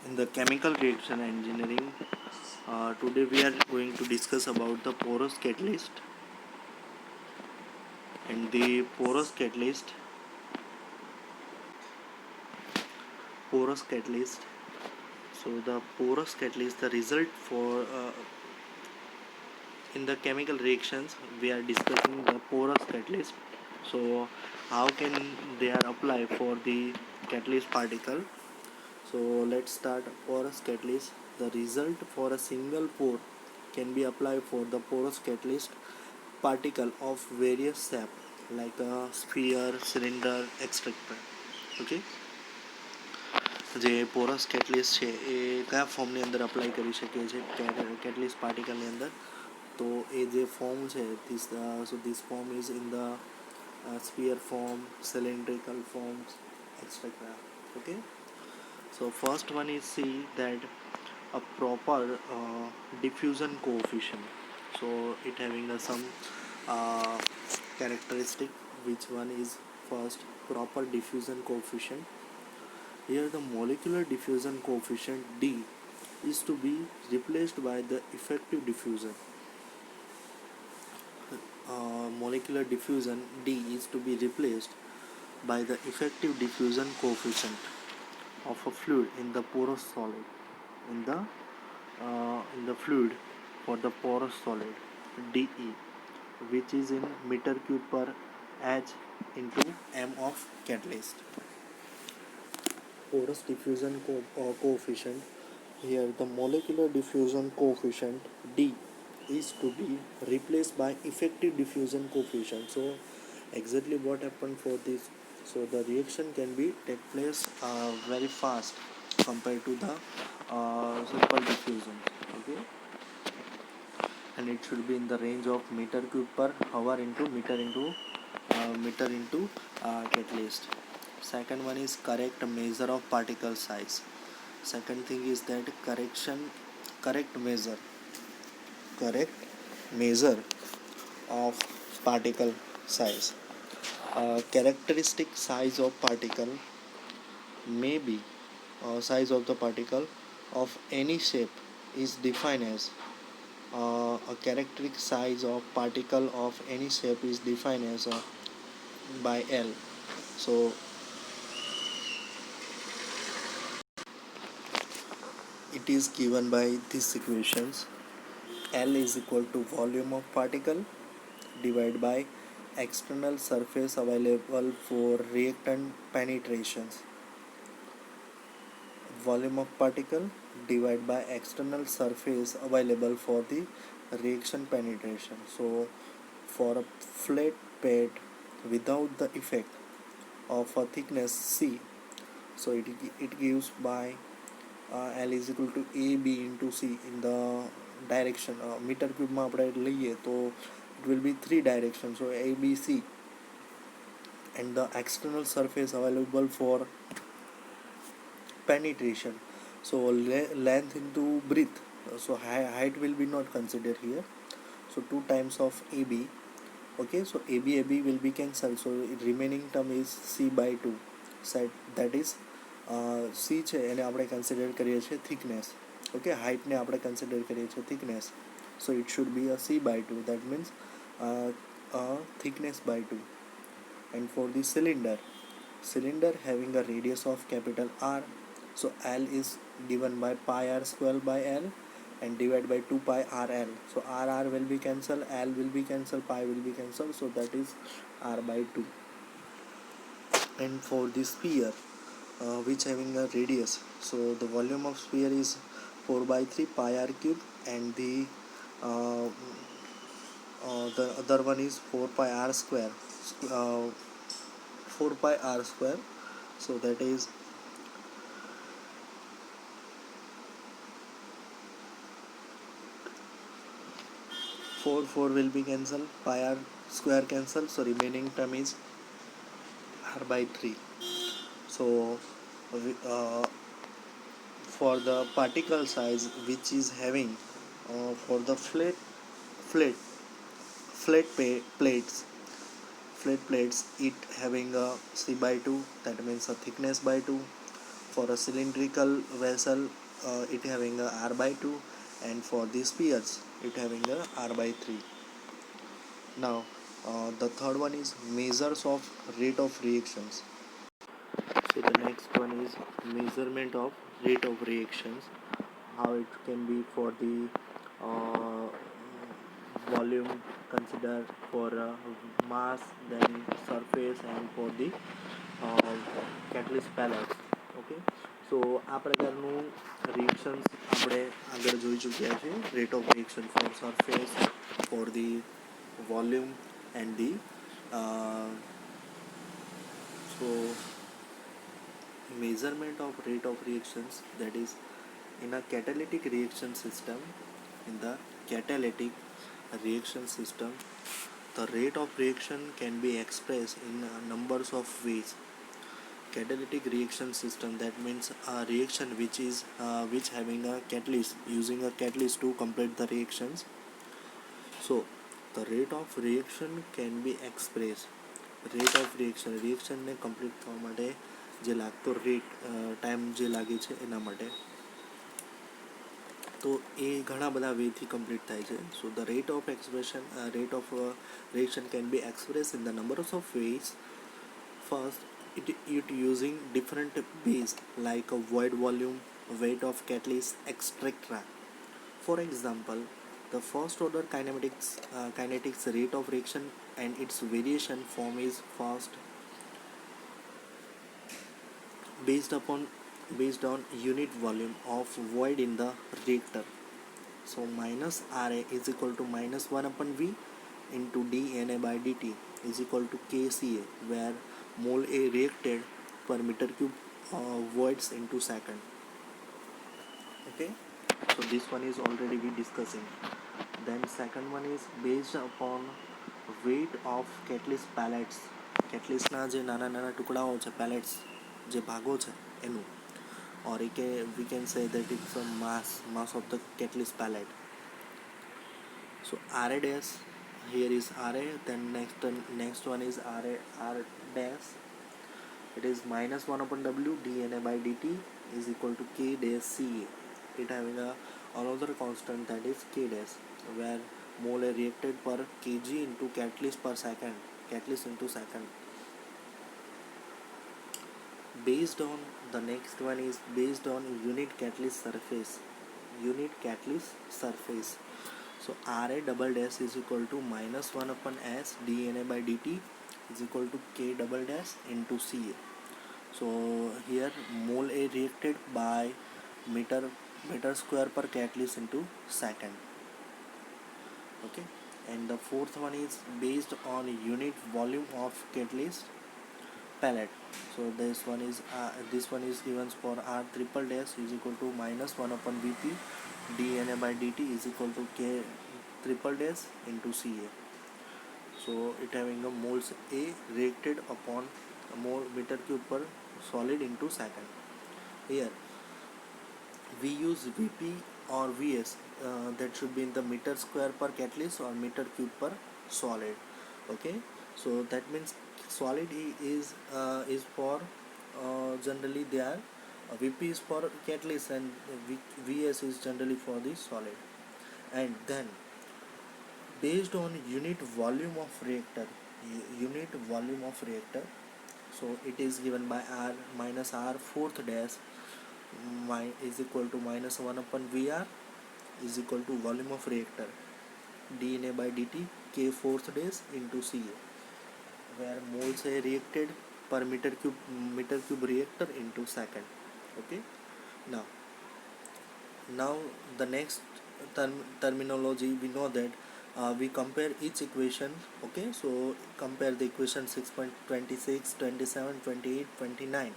In the chemical reaction engineering, today we are going to discuss about the porous catalyst. And the porous catalyst. So the porous catalyst, the result for in the chemical reactions we are discussing the porous catalyst. So how can they are apply for the catalyst particle? So let's start porous catalyst. The result for a single pore can be applied for the porous catalyst particle of various shape like a sphere, cylinder, etc. Okay, જે Porus catalyst છે એ કયા ફોર્મની અંદર apply કરી શકીએ છીએ catalyst પાર્ટિકલની અંદર? તો એ જે ફોર્મ છે this form is in the sphere form, cylindrical forms, etc. Okay, so first one is see that a proper diffusion coefficient. So it having some uh, characteristic, which one is first proper diffusion coefficient. Here the molecular diffusion coefficient D is to be replaced by the effective diffusion. Molecular diffusion D is to be replaced by the effective diffusion coefficient of a fluid in the porous solid in the fluid for the porous solid DE, which is in meter cube per H into M of catalyst. Porous diffusion coefficient. Here the molecular diffusion coefficient D is to be replaced by effective diffusion coefficient. So exactly what happened for this? So the reaction can be take place very fast compared to the simple diffusion. Okay, and it should be in the range of meter cube per hour into meter into catalyst. Second one is correct measure of particle size. Second thing is that correct measure of particle size. Characteristic size of particle may be size of the particle of any shape is defined as a characteristic size of particle of any shape is defined as by L. So it is given by these equations. L is equal to volume of particle divided by external surface available for reactant penetrations. Volume of particle divided by external surface available for the reaction penetration. So for a flat pad without the effect of a thickness C, so it gives by L is equal to AB into C in the direction meter cube માં આપણે લઈએ તો it will be three directions, so ABC, and the external surface available for penetration, so length into breadth, so height will be not considered here, so 2 times of AB. Okay, so AB will be cancelled, so remaining term is C by 2 set, that is C છે એને આપણે consider કરીએ છીએ thickness. Okay, હાઇટને આપણે consider કરીએ છીએ thickness, so it should be a C by 2, that means a thickness by 2. And for the cylinder having a radius of capital R, so L is given by pi r square by L and divided by 2 pi RL, so R will be cancelled, L will be cancelled, pi will be cancelled, so that is R by 2. And for the sphere which having a radius, so the volume of sphere is 4 by 3 pi r cube, and uh, the other one is 4 pi r square, uh, 4 pi r square, so that is 4 will be cancelled, pi r square cancel, so remaining term is r by 3. So for the particle size which is having for the flat plates, it having a C by 2, that means a thickness by 2. For a cylindrical vessel, it having a r by 2, and for the spheres it having a r by 3. Now the third one is measures of rate of reactions. So the next one is measurement of rate of reactions, how it can be for the uh, volume, consider for mass, then surface, and for the catalyst pellets. Okay, so આ પ્રકારનું reactions આપણે આગળ જોઈ ચૂક્યા છે. Rate of reaction for surface, for the volume and the so measurement of rate of reactions, that is in a catalytic reaction system. In the catalytic reaction system, the rate of reaction can be expressed in numbers of ways. Catalytic reaction system, that means a reaction which having a catalyst, using a catalyst to complete the reactions. So the rate of reaction can be expressed. Rate of રિએક્શનને complete થવા માટે જે લાગતો time જે લાગે છે એના માટે, તો એ ઘણા બધા વેથી કમ્પ્લીટ થાય છે. So the rate of reaction can be expressed in the numbers of ways. First, it using different base like a void volume, weight of catalyst, etc. For example, the first order kinetics rate of reaction and its variation form is first based on unit volume of void in the reactor. So minus Ra is equal to minus 1 upon V into dNA by dt is equal to kCa, where mole A reacted per meter cube voids into second. Okay, so this one is already we discussing. Then second one is based upon weight of catalyst pellets. કેટલિસ્ટના જે નાના નાના ટુકડાઓ છે, pellets જે ભાગો છે એનું, or we can say that it's a mass of the catalyst pellet. So Ra dash, here is Ra, then next one is R dash, it is minus 1 upon W dNA by dt is equal to K dash Ca. It having another constant, that is K dash, where mole reacted per kg into catalyst per second, catalyst into second. Based on the next one is based on unit catalyst surface. So Ra double dash is equal to minus 1 upon S dNA by dt is equal to K double dash into Ca. So here mole A reacted by meter square per catalyst into second. Okay, and the fourth one is based on unit volume of catalyst pellet. So this one is given for R triple dash is equal to minus 1 upon Vp dNA by dt is equal to K triple dash into Ca. So it having a moles A reacted upon a mole meter cube per solid into second. Here we use Vp or Vs, that should be in the meter square per catalyst or meter cube per solid. Okay, so that means solid is for generally they are Vp is for catalyst and Vs is generally for the solid. And then based on unit volume of reactor, so it is given by R minus R fourth dash is equal to minus 1 upon Vr is equal to volume of reactor dNA by dt K fourth dash into Ca, where moles are reacted per meter cube reactor into second. Okay, now the next terminology, we know that we compare each equation. Okay, so compare the equation 6.26, 27, 28, 29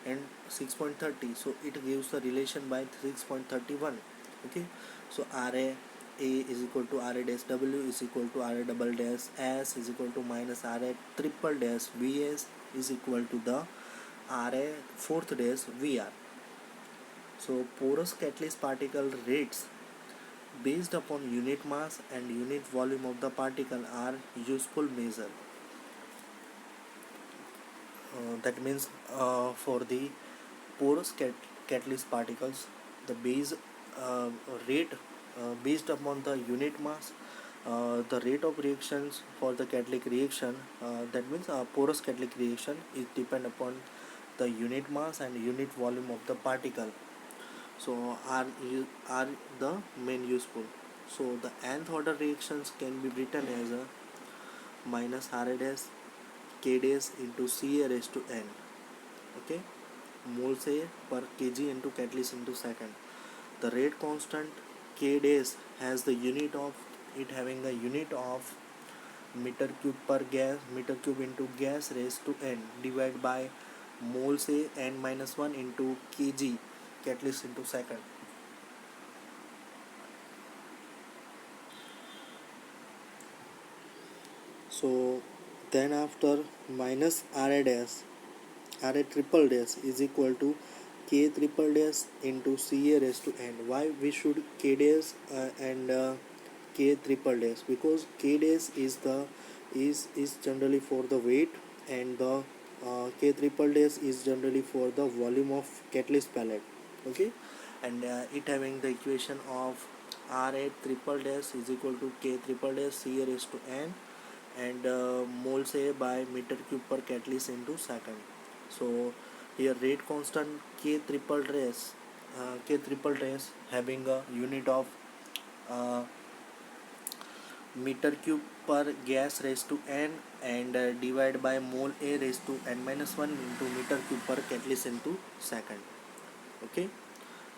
and 6.30. So it gives the relation by 6.31. Okay, so Ra A is equal to Ra dash W is equal to Ra double dash S is equal to minus Ra triple dash Vs is equal to the Ra fourth dash Vr. So porous catalyst particle rates based upon unit mass and unit volume of the particle are useful measure. That means for the porous catalyst particles, the base uh, rate based upon the unit mass, the rate of reactions for the catalytic reaction, that means porous catalytic reaction is depend upon the unit mass and unit volume of the particle. So are the main useful. So the nth order reactions can be written as a minus RA dash K dash into Ca raised to n. Okay, moles A per kg into catalyst into second. The rate constant K dash has the unit of it having the unit of meter cube per gas, meter cube into gas raised to n divided by moles A n minus 1 into kg catalyst into second. So then after minus RA dash, RA triple dash is equal to K triple dash into Ca raised to n. Why we should K dash and K triple dash? Because K dash is generally for the weight, and the K triple dash is generally for the volume of catalyst pellet. Okay, and it having the equation of RA triple dash is equal to K triple dash Ca raised to n, and moles A by meter cube per catalyst into second. So here rate constant K triple dash having a unit of uh, meter cube per gas raised to n, and divide by mole A raised to n minus 1 into meter cube per catalyst into second. Okay,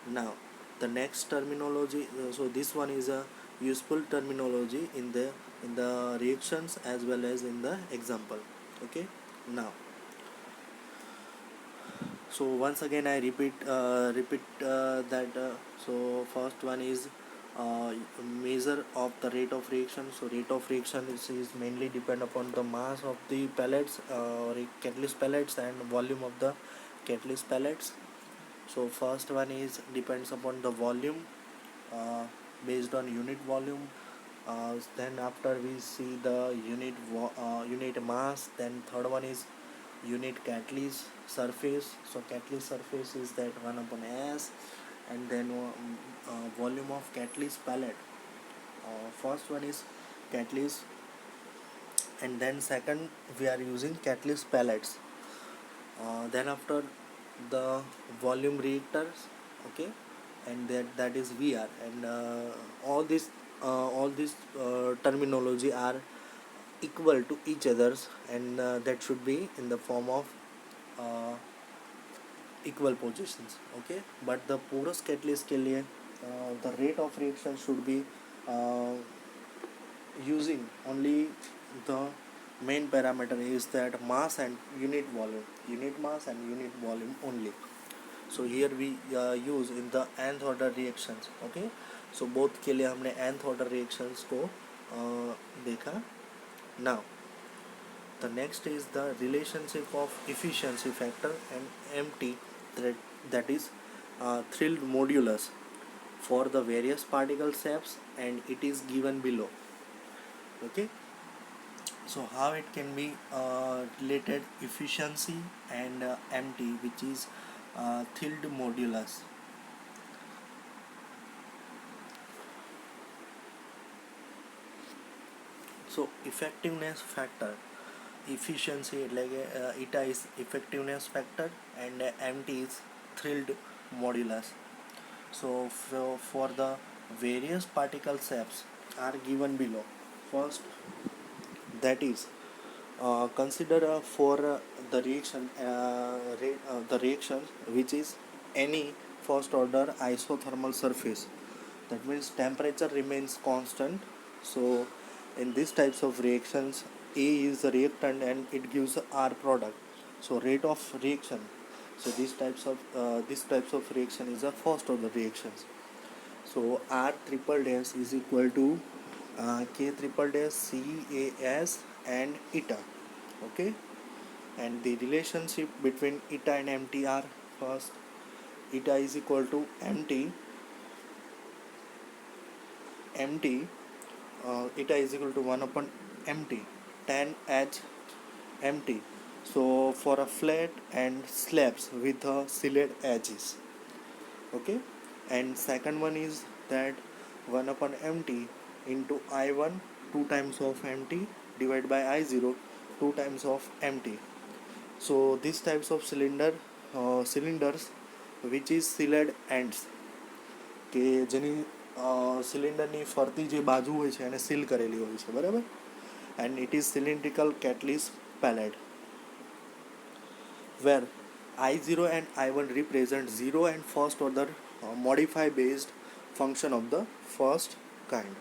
now the next terminology, so this one is a useful terminology in the reactions as well as in the example. Okay, now so once again I repeat that so first one is measure of the rate of reaction. So rate of reaction is mainly depend upon the mass of the pellets or catalyst pellets and volume of the catalyst pellets. So first one is depends upon the volume, uh, based on unit volume. Then after we see the unit mass. Then third one is unit catalyst surface. So catalyst surface is that 1 upon S. And then volume of catalyst pellet. First one is catalyst, and then second we are using catalyst pellets. Then after the volume reactors. Okay, and that is VR, and all these terminology are equal to each others, and that should be in the form of uh, equal positions. Okay, but the porous catalyst के लिए the rate of reaction should be uh, using only the main parameter is that mass and unit mass and unit volume only. So here we use in the nth order reactions. Okay, so both के लिए हमने nth order reactions को देखा. Now the next is the relationship of efficiency factor and MT, that is thrilled modulus for the various particle shapes, and it is given below. Okay, so how it can be related efficiency and MT, which is thrilled modulus. So effectiveness factor, efficiency એટલે કે eta is effectiveness factor and MT is thrilled modulus. So for the various particle shapes are given below. First, that is consider for the reaction the reaction which is any first order isothermal surface. That means temperature remains constant. So in these types of reactions, A is the reactant and it gives R product. So rate of reaction. So these types of reaction is a first order reactions. So R triple dash is equal to K triple dash CAS and eta. Okay, and the relationship between eta and MT are: first, eta is equal to MT eta is equal to 1 upon MT tan H MT. So for a flat and slabs with a sealed edges. Okay, and second one is that 1 upon mt into I1 2 times of mt divided by I0 2 times of mt. So these types of cylinders which is sealed ends કે જેની સિલિન્ડરની ફરતી જે બાજુ હોય છે એને seal કરેલી હોય છે, બરાબર. And it is cylindrical catalyst pellet where I0 and I1 represent zero and first order modify based function of the first kind.